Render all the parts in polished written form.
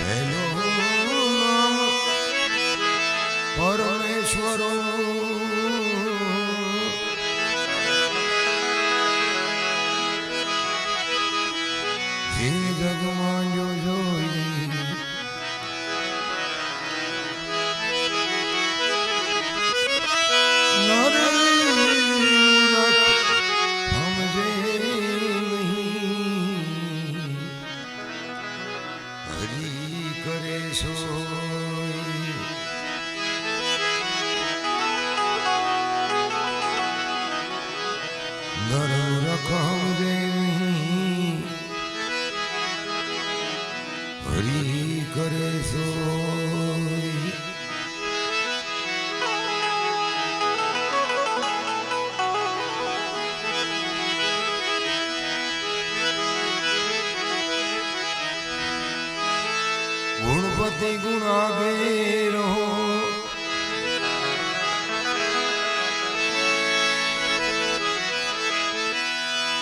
એનો નામ પરમેશ્વરો જગમાં જોઈ હરી કરે સોય નર રખમ જે હરી કરે સોય ગુણપતિ ગુણાગેરો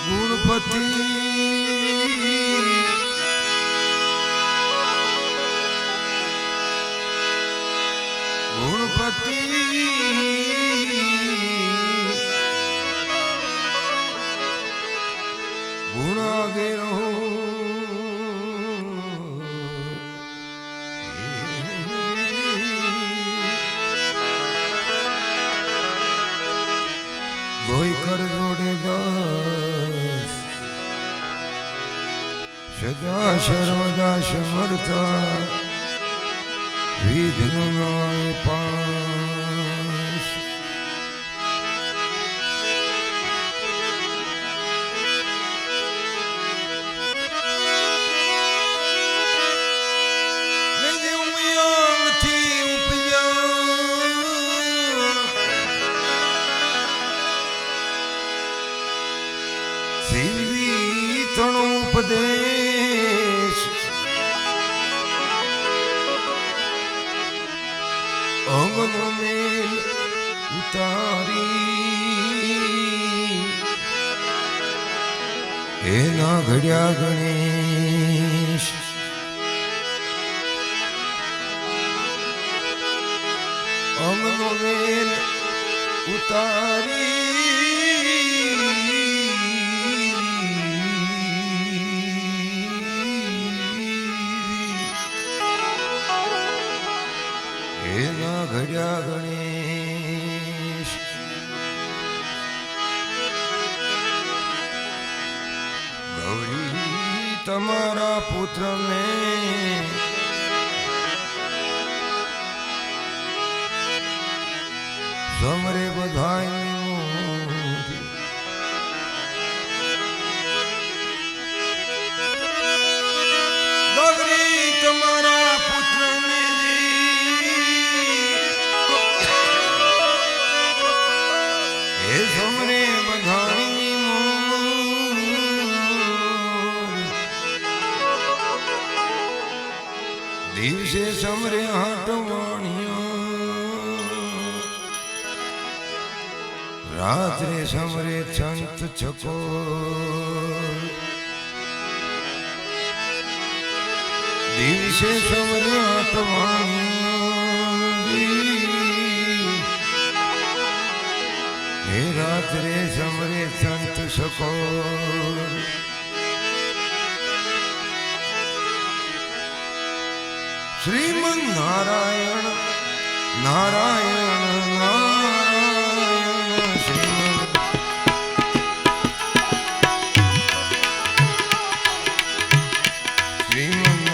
ગુણપતિ ગુણપતિ ગુણાગેરો કોઈ કર જોડે દાસ સદા સર્વદા સમર્થા વિઘ્ન નાય પાસ શિવી તણો ઉપદેશ અંગનો મેલ ઉતારી એના ઘડ્યા ગણેશ અંગનો મેલ ઉતારી એના ઘડ્યા ગણેશ ગૌરી તમારા પુત્રને સમરે બધાય ગૌરી તમારા પુત્રને સમરે બધાની દિવસે સમરે હાટવાણિયા રાત્રે સમરે સંત ચકોર દિવસે સમરે હાટવાણિયા હે રાત્રે સમરે સંત સકોર શ્રીમન નારાયણ નારાયણ નારાયણ શ્રીમન શ્રીમન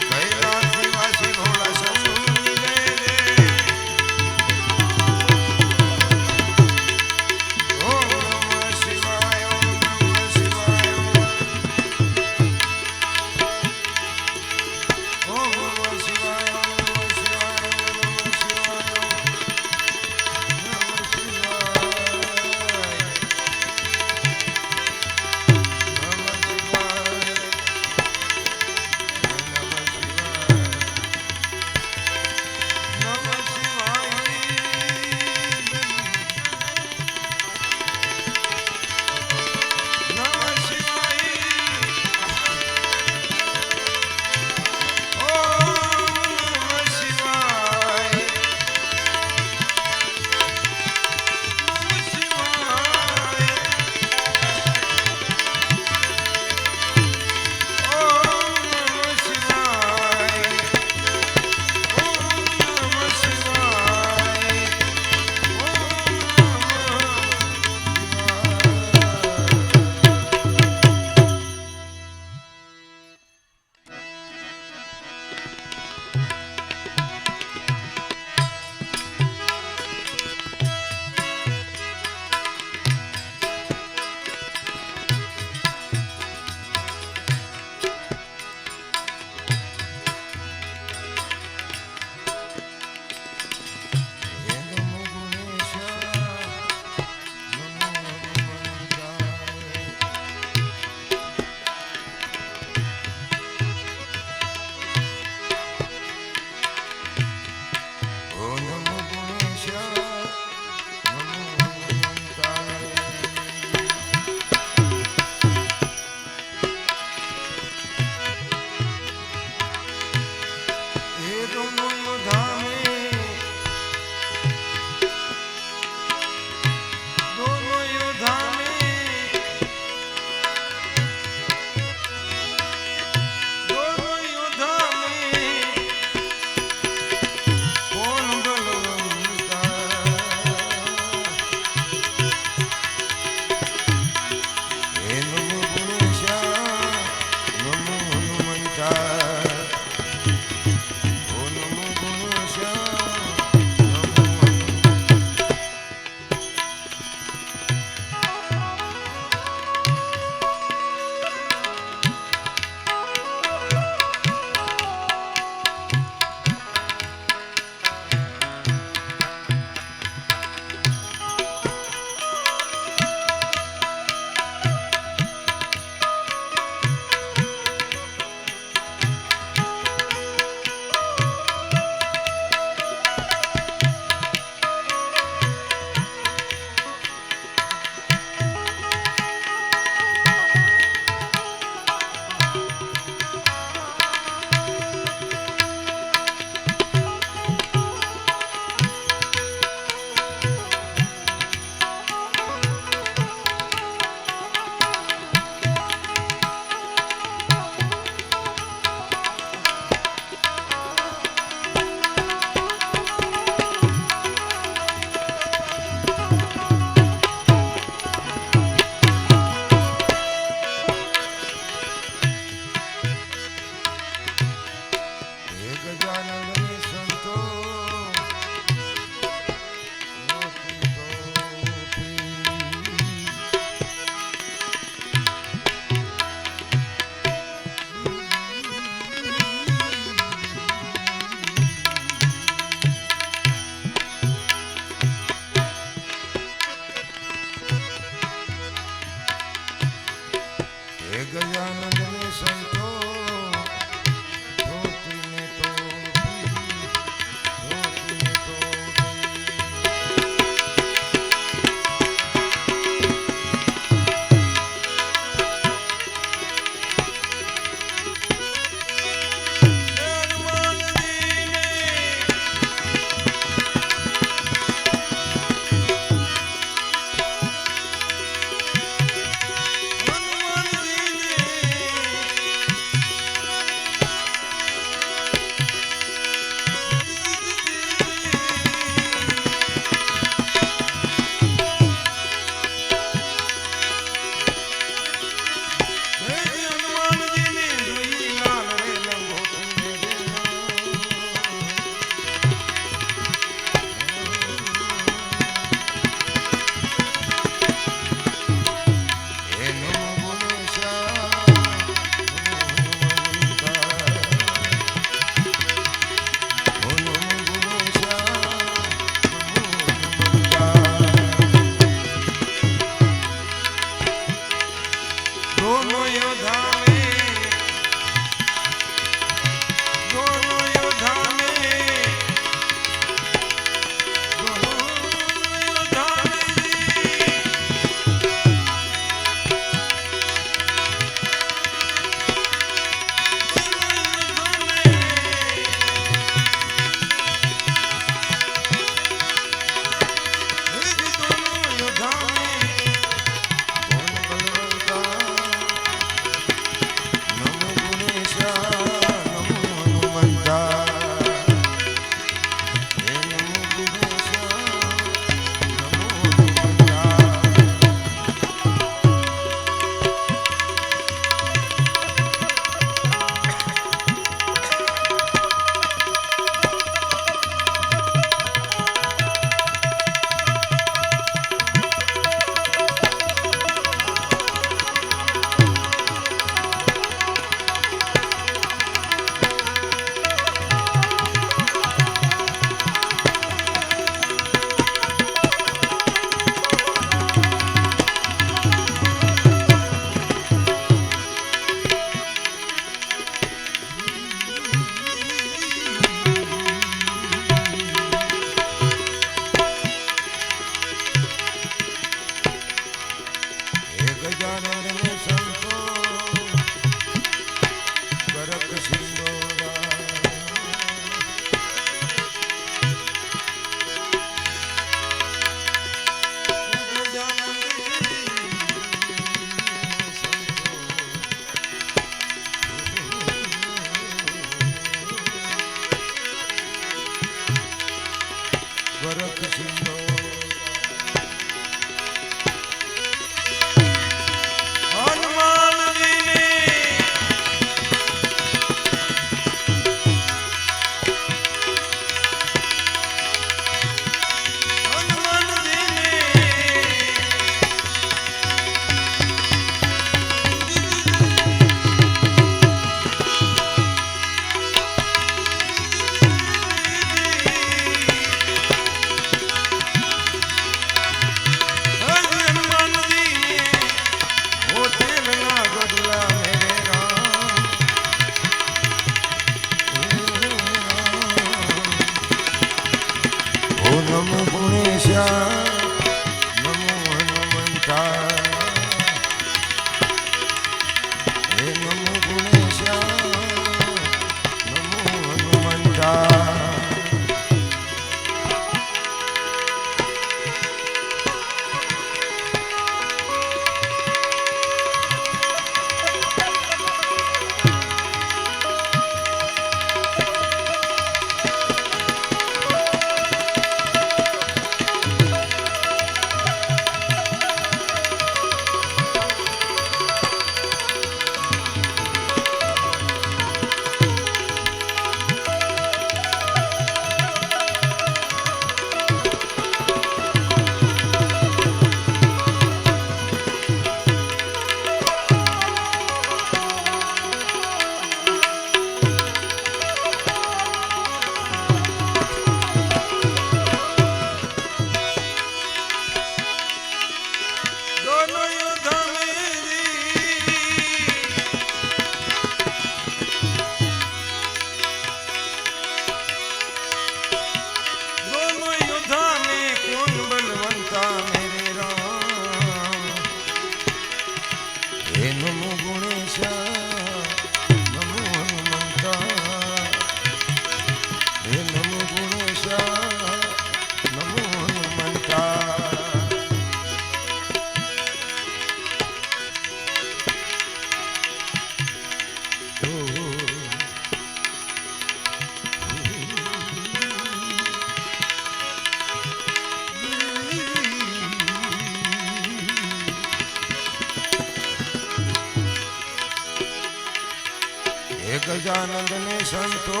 ગજાનંદ ને સંતો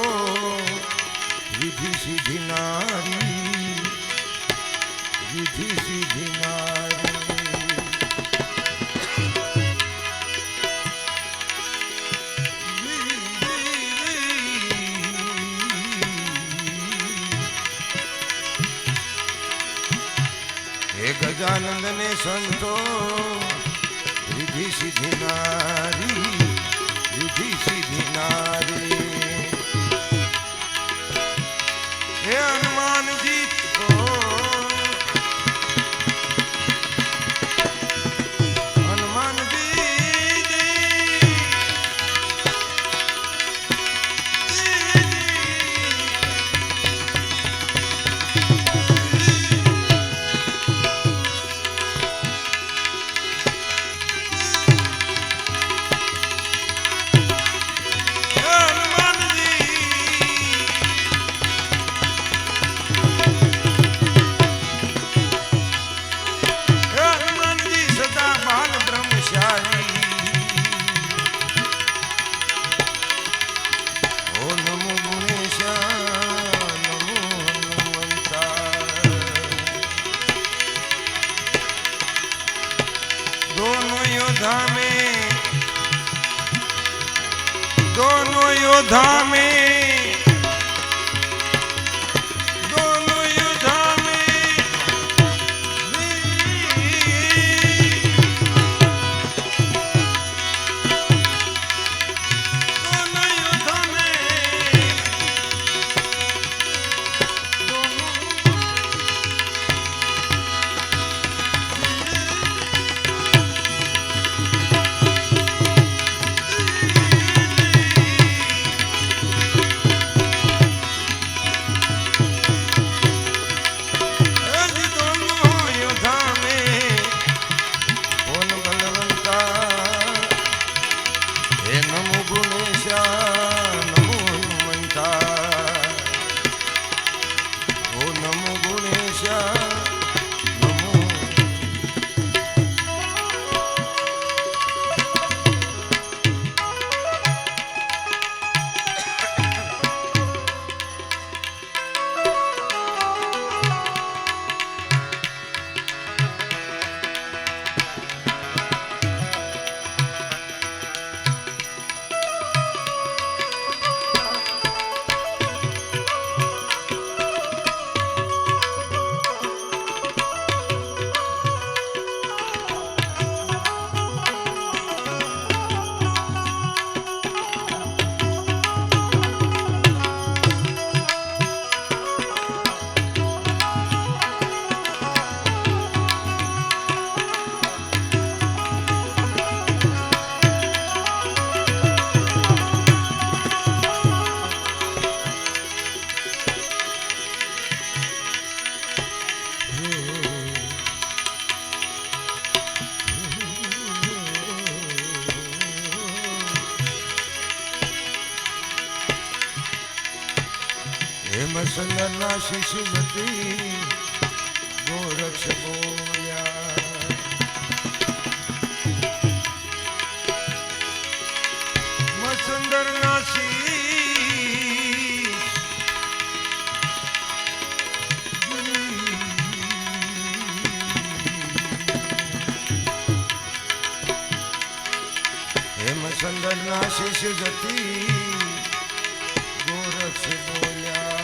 વિધિ સિદ્ધિ નારી વિધિ સિદ્ધિ નારી હે ગજાનંદ ને સંતો વિધિ સિદ્ધિ નારી વિધિ સિદ્ધિ નારી હે હનુમાનજી તો दोनों योद्धा में दोनों योद्धा में दोनों योद्धा में સુંદરના શિશુમતી ગોરક્ષ બોલ્યા સુંદરના શીશ હેમ સુંદરના શિશુ જતી ગોરક્ષ બોલ્યા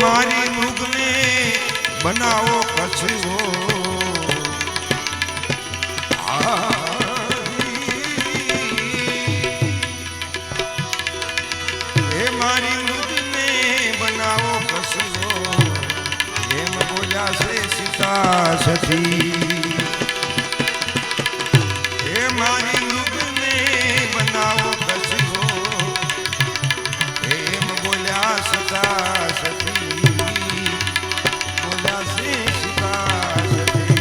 મારી મૃગને બનાવો કછવો એ મારી મૃગને બનાવો કછવો એમ બોલ્યા છે સીતા સતી એ મારી મૃગને બનાવો કછવો એમ બોલ્યા સીતા સતી બોલ્યા છે સીતા સતી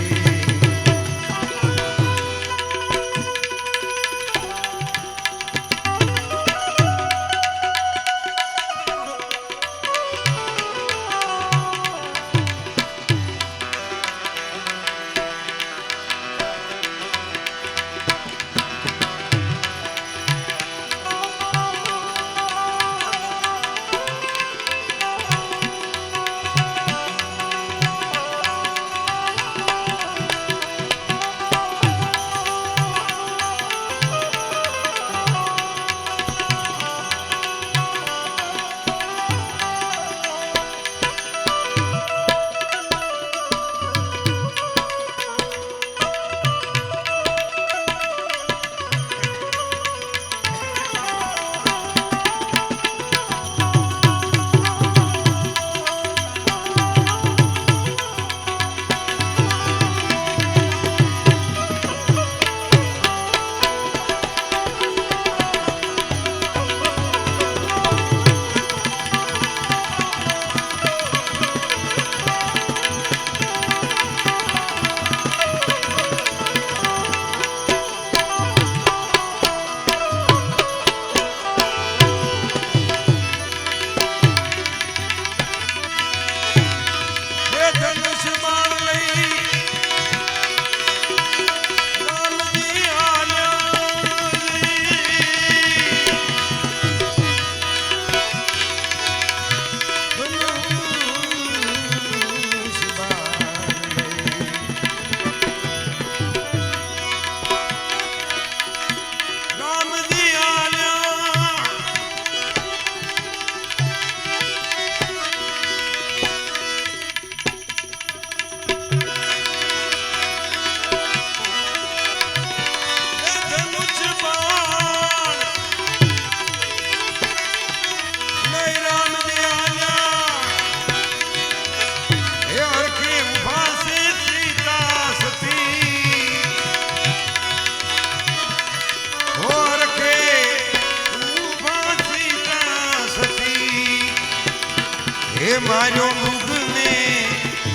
મારો મૃગને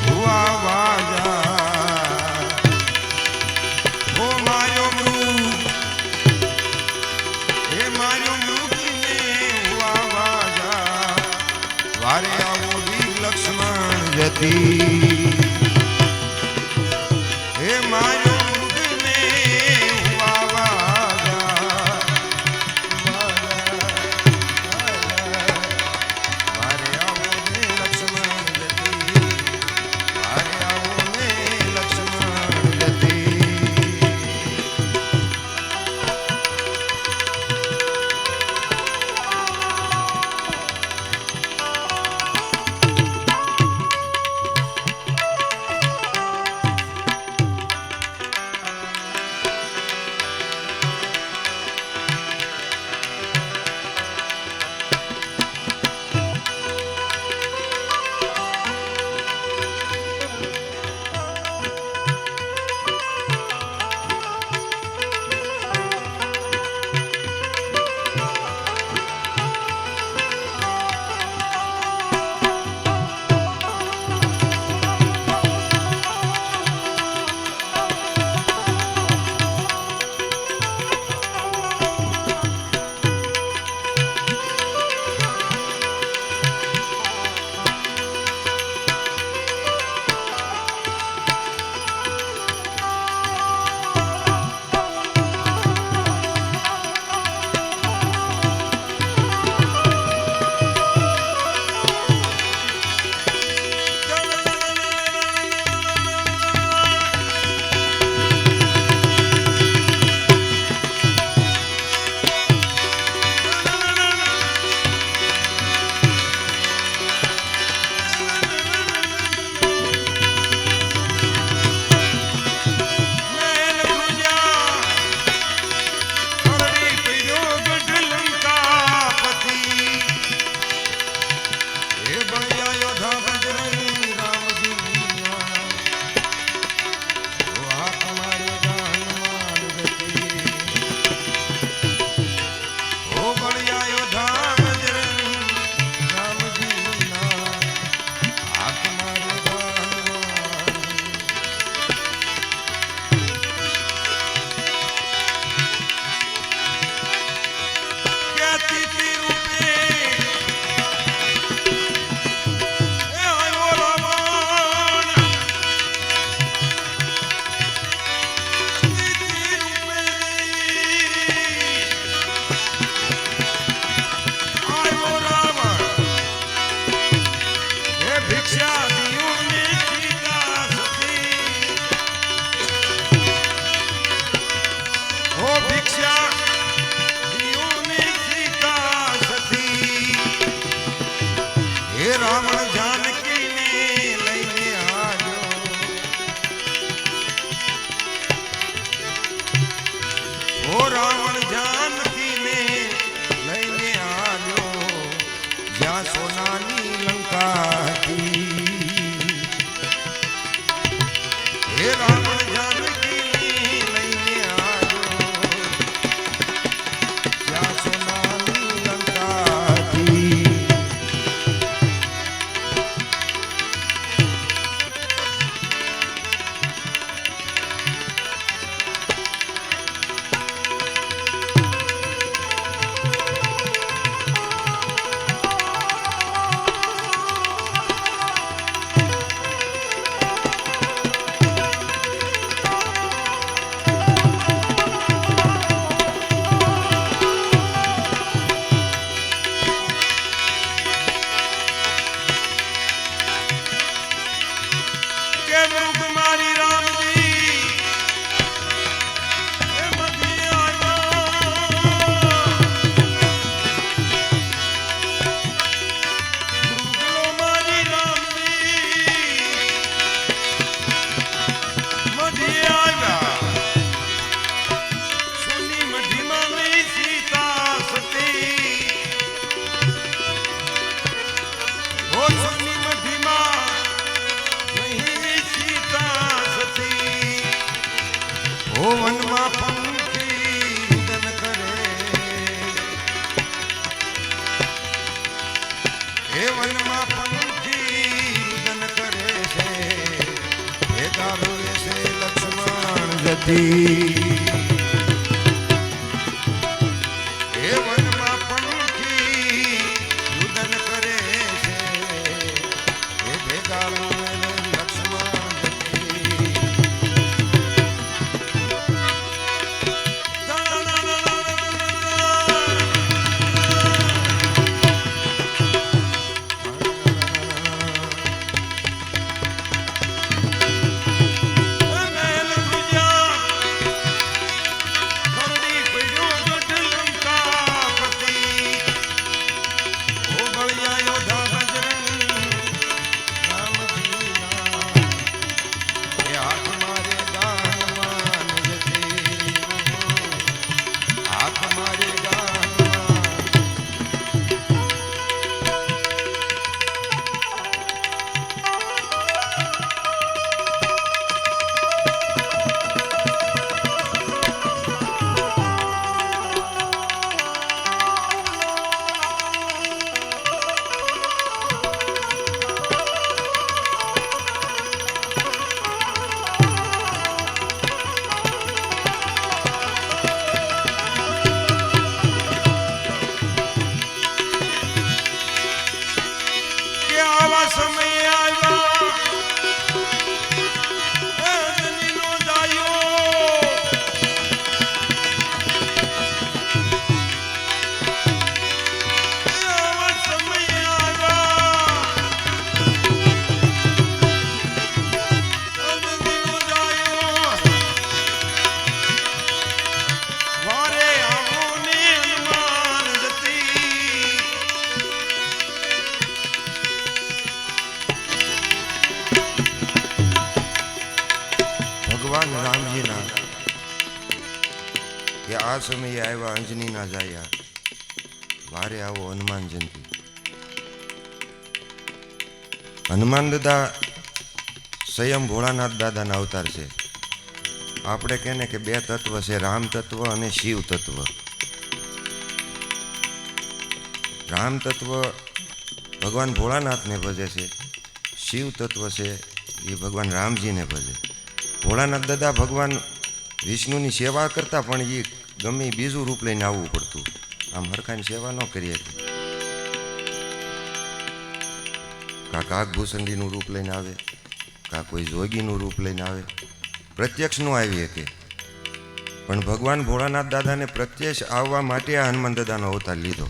હુઆ વાજા ઓ મારો મૃગ હે મારો મૃગને હુઆ વાજા વારે આવો વીર લક્ષ્મણ જતી હે મારો મૃગને હુઆ વાજા વારે આવો વીર લક્ષ્મણ રાવણ જાનકીને લઈને આવ્યો જ્યાં સોનાની લંકા હતી. હે રાવણ જાનકી લઈને આવ્યો જ્યાં સોનાની લંકા હતી. વનમાં પંખી રુદન કરે હે વનમાં પંખી રુદન કરે છે હે ગારુએ છે લક્ષ્મણ જતી હે વનમાં પંખી રુદન કરે છે હે ભેગા લક્ષ્મણ જતી ભગવાન રામજીના કે આ સમયે આવ્યા અંજનીના જાયા વારે આવો હનુમાન જયંતી. હનુમાન દાદા સ્વયં ભોળાનાથ દાદાના અવતાર છે. આપણે કહેને કે બે તત્વ છે, રામ તત્વ અને શિવ તત્વ. રામ તત્વ ભગવાન ભોળાનાથને ભજે છે, શિવ તત્વ છે એ ભગવાન રામજીને ભજે. ભોળાનાથ દાદા ભગવાન વિષ્ણુની સેવા કરતા પણ એ ગમે બીજું રૂપ લઈને આવવું પડતું, આમ હરખાની સેવા ન કરીએ. કાં કાગભૂષણજીનું રૂપ લઈને આવે, કાં કોઈ જોગીનું રૂપ લઈને આવે, પ્રત્યક્ષ ન આવી શકે. પણ ભગવાન ભોળાનાથ દાદાને પ્રત્યક્ષ આવવા માટે આ હનુમાન દાદાનો અવતાર લીધો.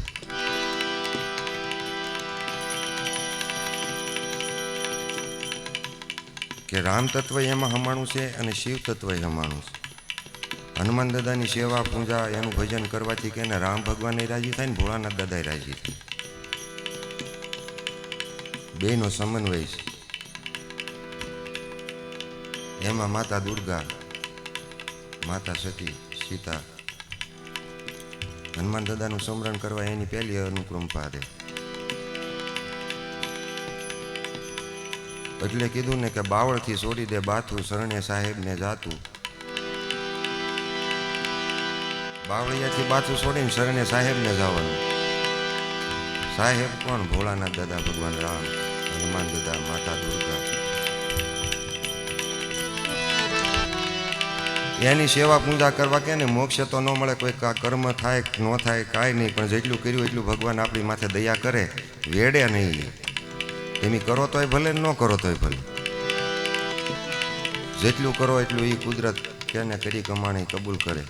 કે રામ તત્વ એમાં હમાણું છે અને શિવ તત્વ હમાણું છે. હનુમાન દાદાની સેવા પૂજા એનું ભજન કરવાથી કે રામ ભગવાન રાજી થાય ને ભોળાનાથ દાદા રાજી થાય. બેનો સમન્વય છે. એમાં માતા દુર્ગા, માતા સતી, સીતા હનુમાન દાદાનું સ્મરણ કરવા એની પહેલી અનુકંપા રહે. એટલે કીધું ને કે બાવળથી છોડી દે બાથું, શરણે સાહેબને જાતું. બાવળિયાથી બાથું છોડીને શરણે સાહેબને જવાનું. સાહેબ કોણ? ભોળાનાથ દાદા ભગવાન રામ, હનુમાન દાદા, માતા દુર્ગા. એની સેવા પૂજા કરવા કે ને મોક્ષ તો ન મળે, કોઈ કર્મ થાય ન થાય કાંઈ નહીં, પણ જેટલું કર્યું એટલું ભગવાન આપણી માથે દયા કરે, વેડે નહીં. તમે કરો તોય ભલે, ન કરો તોય ભલે. જેટલું કરો એટલું એ કુદરત કેને કરી કમાણી કબૂલ કરે.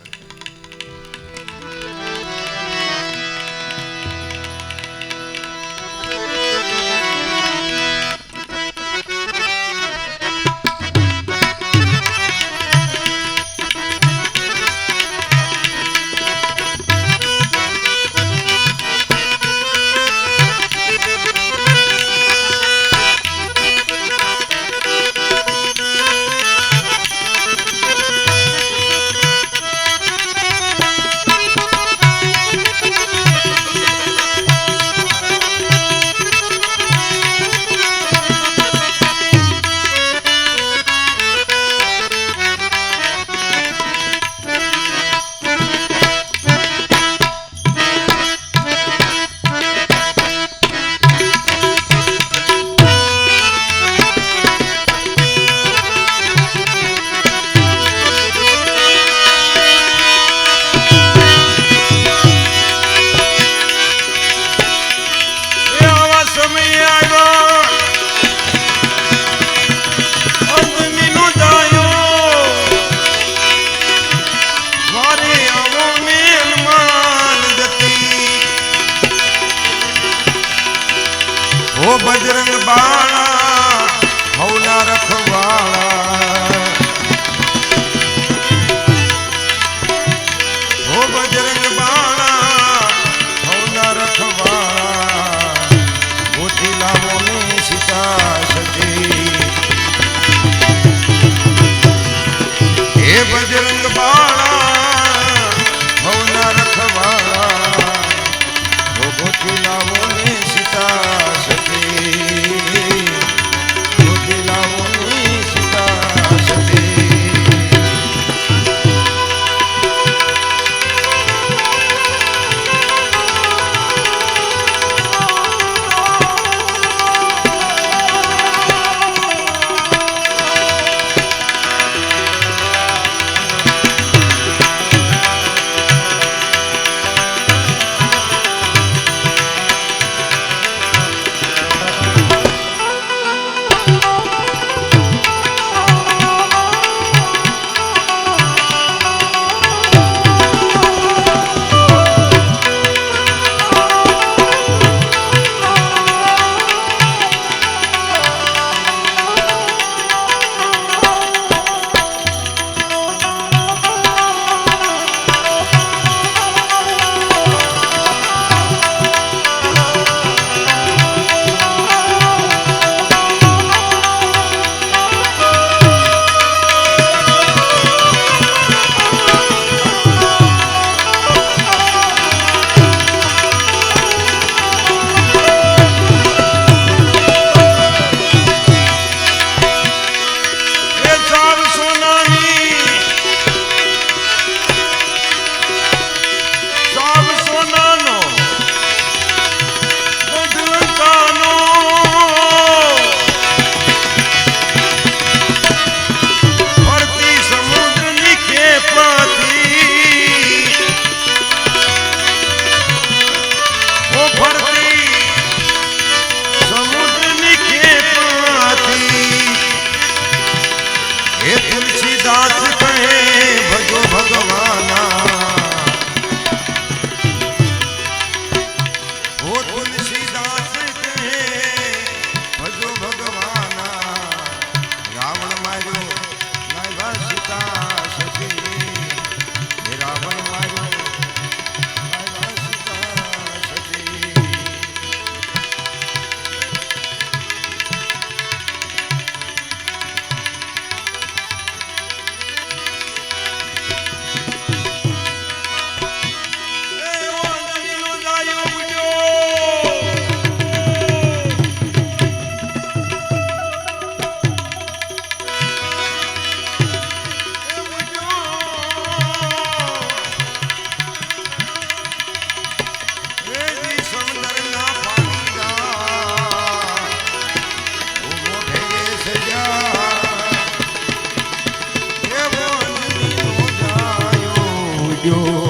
ઉડ્યો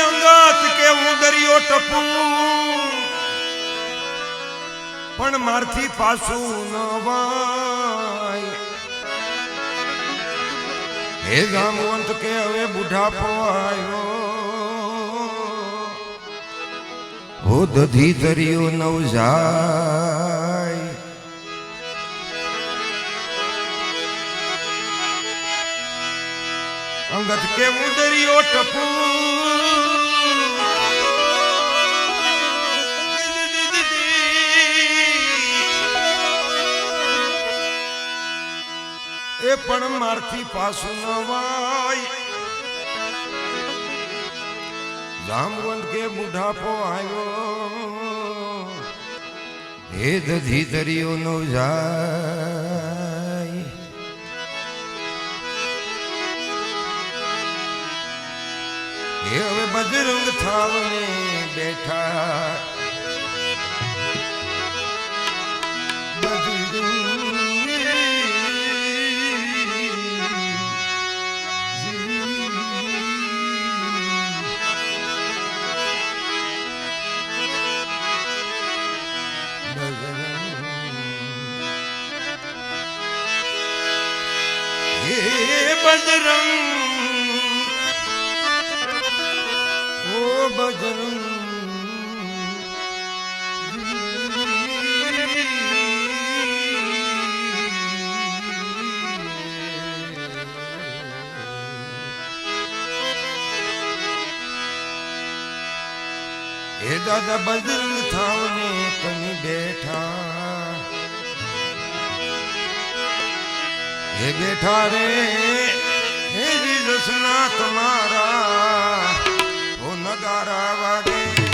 અંગત કે હું દરિયો ટપું પણ મારથી પાછું ન વાય હે જામવંત કે હવે બુઢાપો આવ્યો હો દધી દરિયો નવ જાય અંગત કે હું દરિયો ટપું એ પણ મારથી પાછું ન વાય જામવંત કે બુઢાપો આવ્યો હે દધી દરિયો નો જાય હે હવે બજરંગ થાવને બેઠા बजरंग ओ बजरंग हे दादा बजरंग थावने कनी बैठा हे बैठा रे हे जी रसना तुम्हारा वो नगारा वागे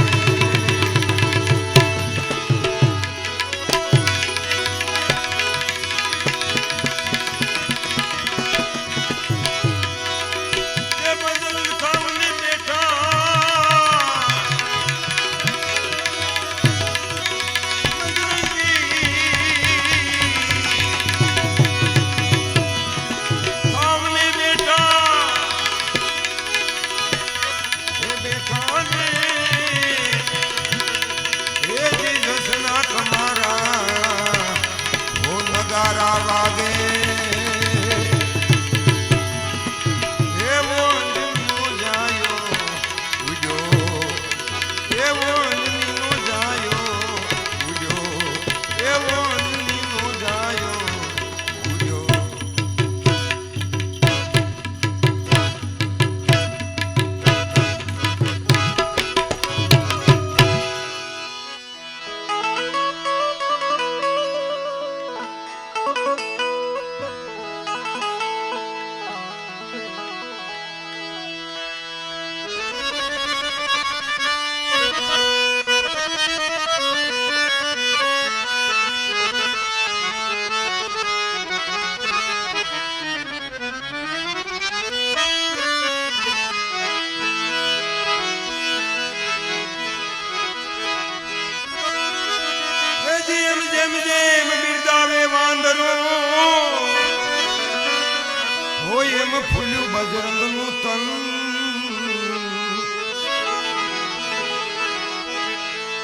એમ ફૂલ્યું બજરંગનું તન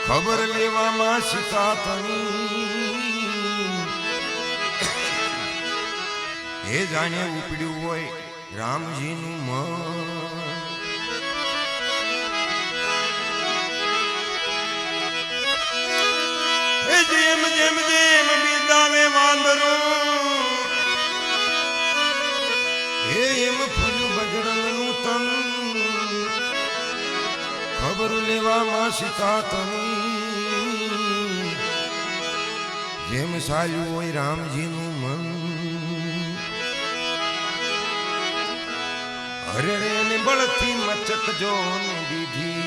ખબર લેવામાં સીતા તણી એ જાણે ઉપડ્યું હોય રામજીનું મન જેમ જેમ જેમ બિદાવે વાંદરો એમ ફૂલ્યું બજરંગનું તન ખબર લેવામાં સીતા તની જેમ સાલ્યું હોય રામજીનું મન હરે ને બળથી મચક જો દીધી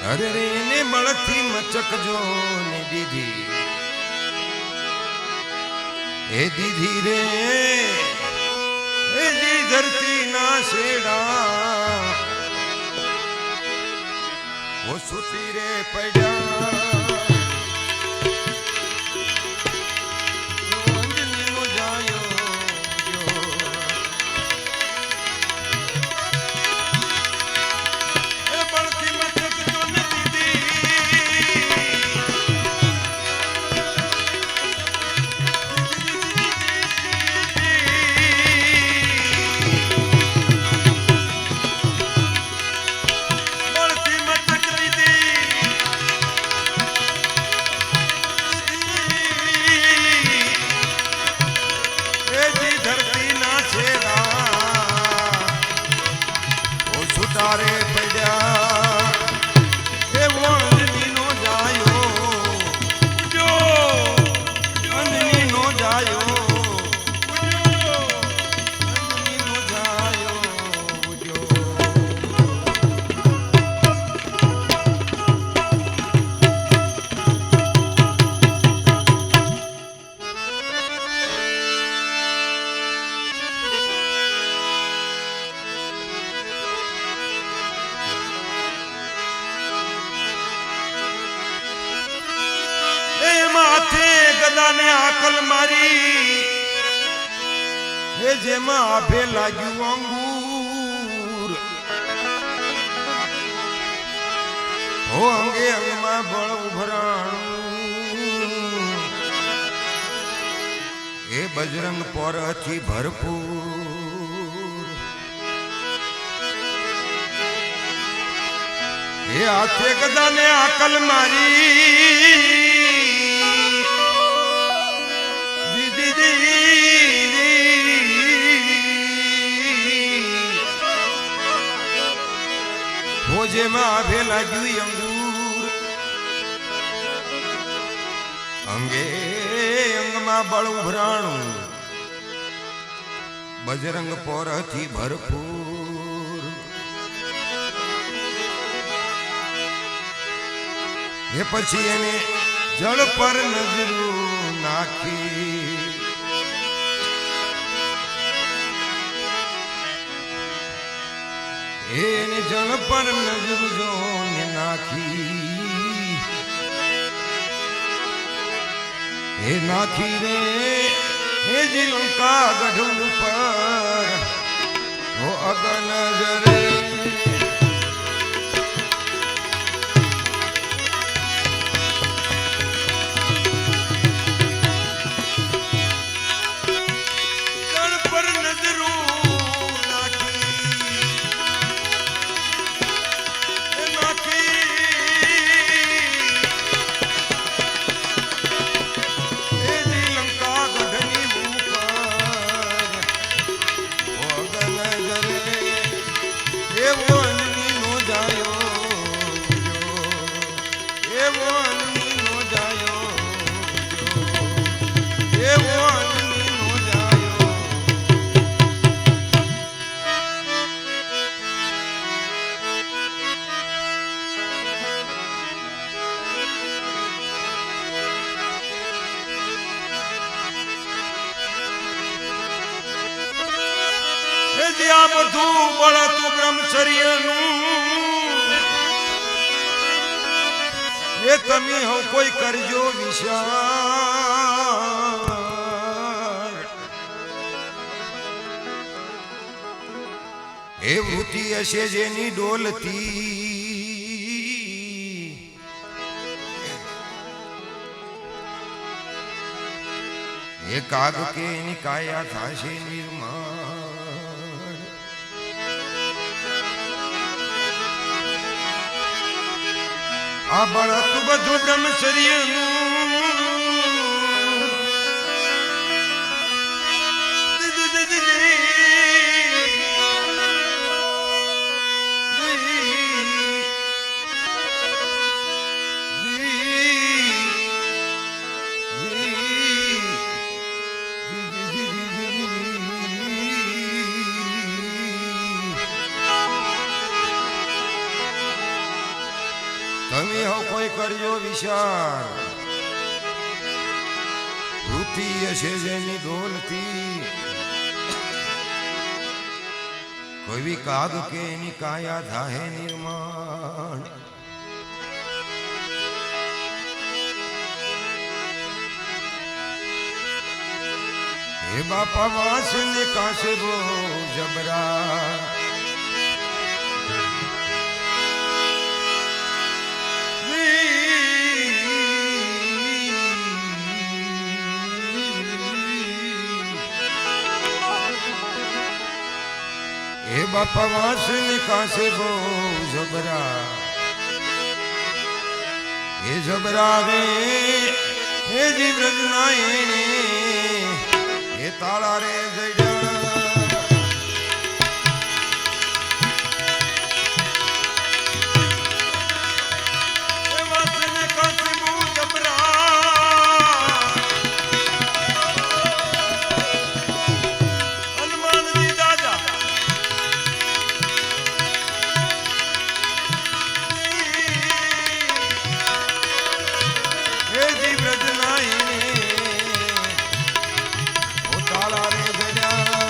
અરે રે ને બળથી મચક જો ને દીધી એ દીધી રે એ જી ધરતી ના શેડા ઓ સુતી રે પડ્યા તારે પડ્યા એ વણની નો જાયો જો અંધની નો જાયો અંધની નો જાયો જો માથે ગદાને આકલ મારી હે જેમાં આભે લાગ્યું અંગૂર હો અંગે અંગમાં બળ ઉભરાણું એ બજરંગ પોરથી ભરપૂર એ હાથે ગદાને આકલ મારી જેમાં આભે લાગ્યું અંગૂર અંગે અંગમાં બળ ઉભરાણું બજરંગ પોરથી ભરપૂર એ પછી એને જળ પર નજરું નાખી એને જળ પર નજર જો ને નાખી એ નાખી રે એ જીલંકા ગઢ ઉપર ઓ અગન જરે જે આ બધું બળતું બ્રહ્મચર્યનું એ તમે હો કોઈ કરજો વિચાર એ વૃત્તિ હશે જેની ડોલતી એ કાગ કે એની કાયા થાશે નિર્માણ આ બળતું બધું બ્રહ્મચર્યનું તમે હો કોઈ કરજો વિચાર વૃત્તિ હશે જેની ડોલતી કોઈ કાગ કે એની કાયા થાહે નિર્માણ હે બાપા વાસ ને કાશે બો જબરા हे बापा वास निकासे बो जबरा हे जबरा रे हे जीव रजनायने हे ताला रे जड़ा हे वास निकासे बो जबरा તાલા રે ગજા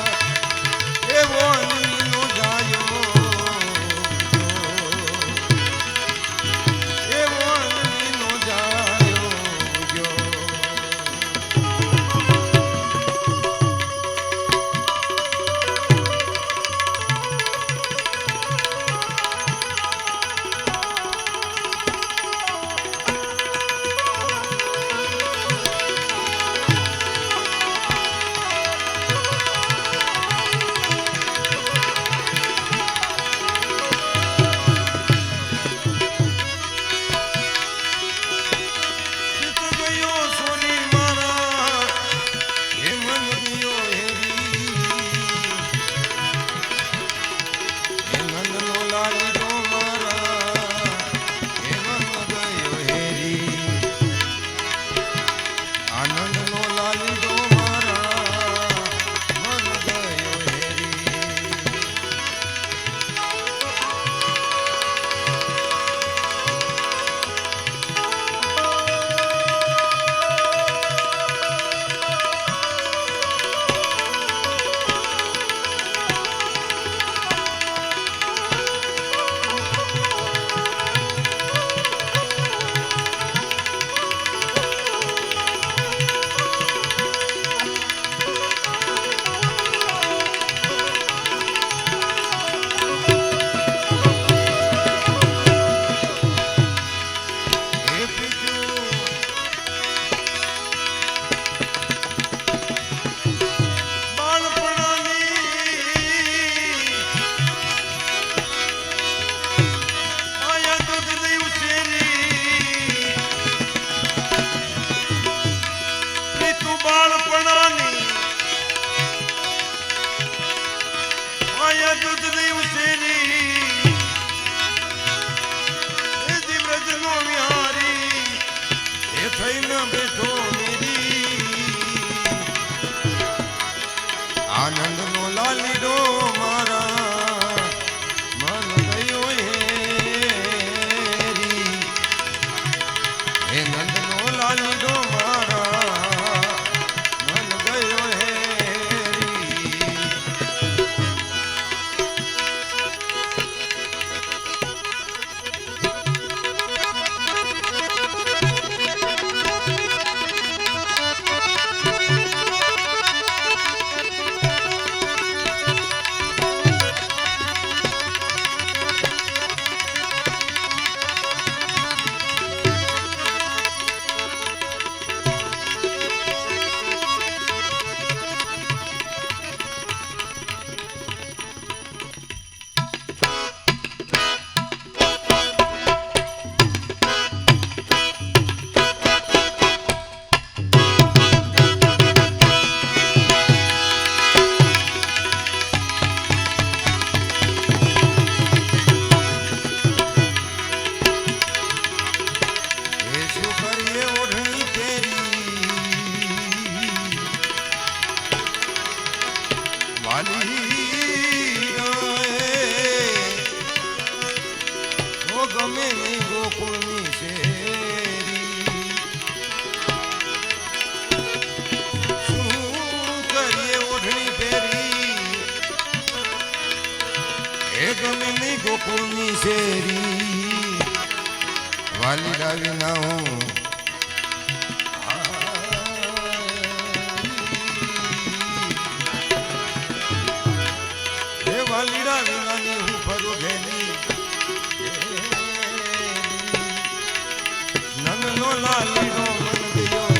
એ ગમીની ગોકુળની શેરી વાલી રાવી ના હું એ વાલી રાવી નાની હું ફરું ઘેલી નંદનો લાલીનો મન દિયો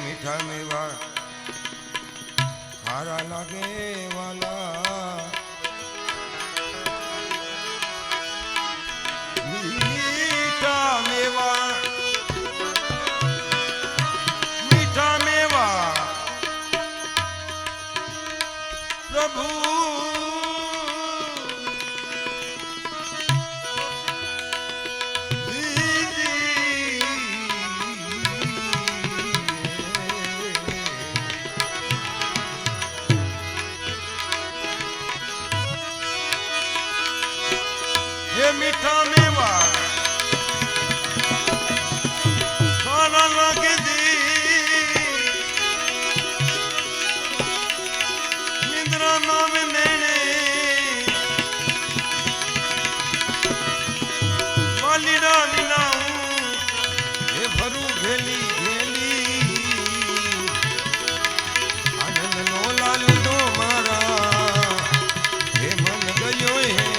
મીઠા મેવા ખારા લાગે વાલા મીઠા મેવા પ્રભુ मीठा मेवा खाना लगे दी निंद्रा नाम लेने वाली रानी ना हे भरू घेली घेली आनंद नो लाली दो मारा हे मन गयो है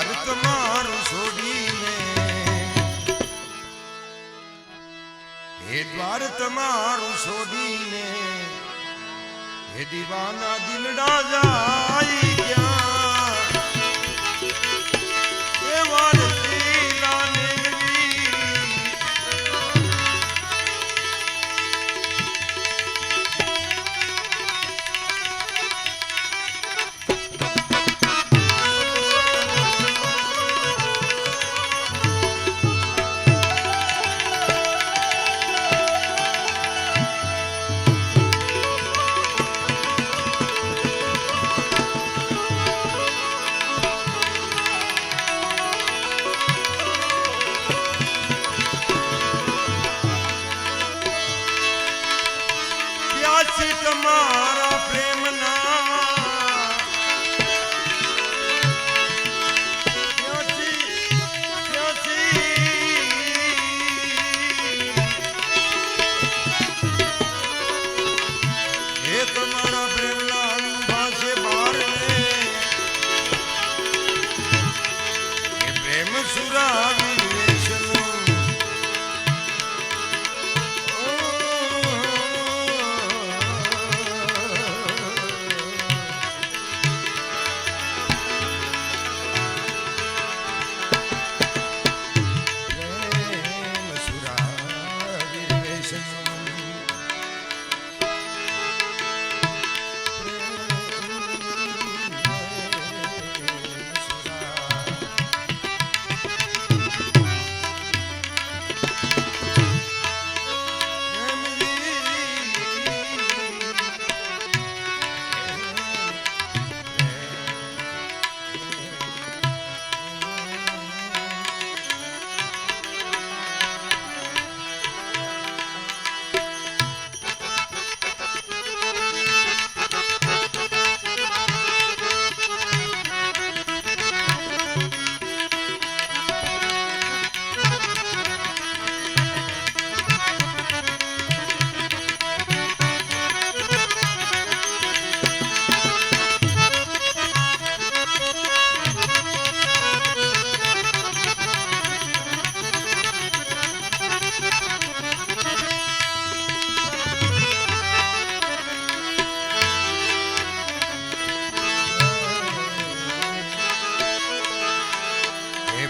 દ્વાર તમારું છોડીને હે દ્વાર તમારું છોડીને હે દીવાના દિલડા જાય ક્યાં એ વારસી લાનેવી તમારા પ્રેમના હે તમારા પ્રેમના પાસે બાર હે પ્રેમ સુરાવી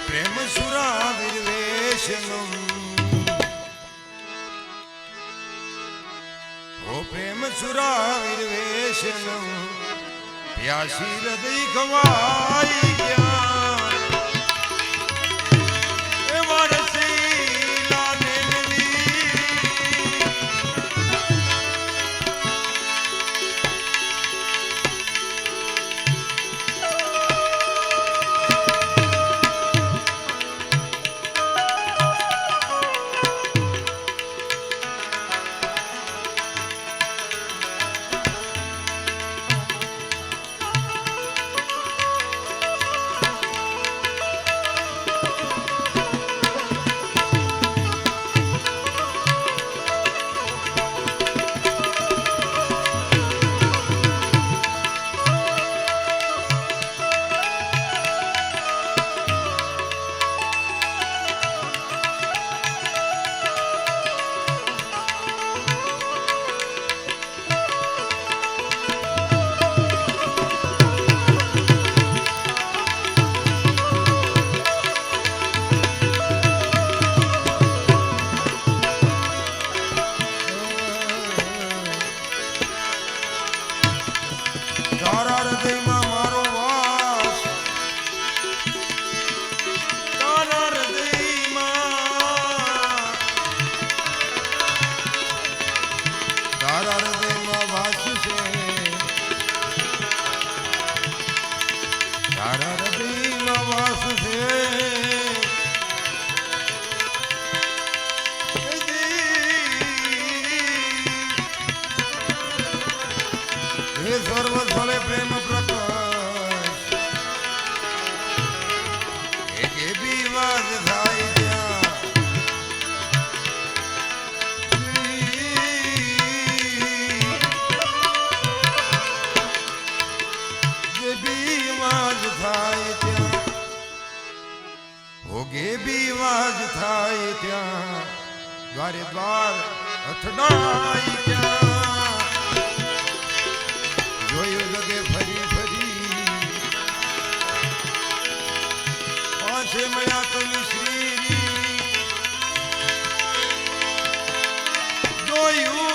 પ્રેમ સુરાવીર વેશનું ઓ પ્રેમ સુરાવીર વેશનું પ્યાસી હૃદય ખવાઈ ગયા એ વારસી લાનેવી સર્વસ્થળે પ્રેમ પ્રકાશ એક એવી વાત થાય ત્યાં જે બી વાત થાય ત્યાં દ્વારે દ્વાર અથડાઈ ક્યાં જોયું લગે ફરી ફરી પાસે મળ્યા કવિ શ્રી જોયું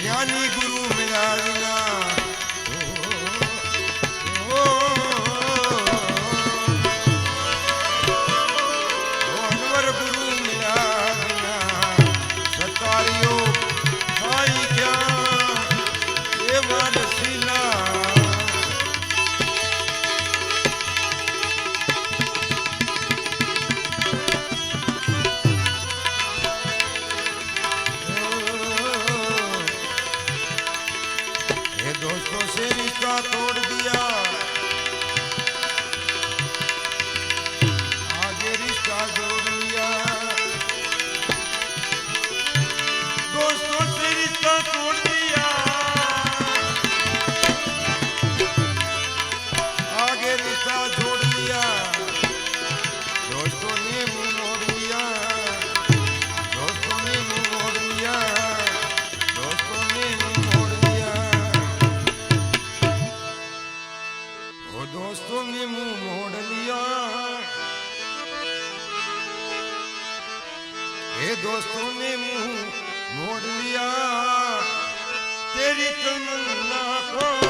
ज्ञानी गुरु मिला विना अनवर गुरु मिला विना सतारियो भाई क्या ये मानसीला दोस्तों से रिश्ता तोड़ दिया आगे रिश्ता जोड़ लिया दोस्तों से रिश्ता तोड़ दिया आगे रिश्ता जोड़ लिया दोस्तों ने मुंह मोड़ लिया दोस्तों ने मुंह मोड़ लिया दोस्तों ने मुंह मोड़ दोस्तों ने मुंह मोड़ लिया दोस्तों ने मुंह मोड़ लिया तेरी तमन्ना को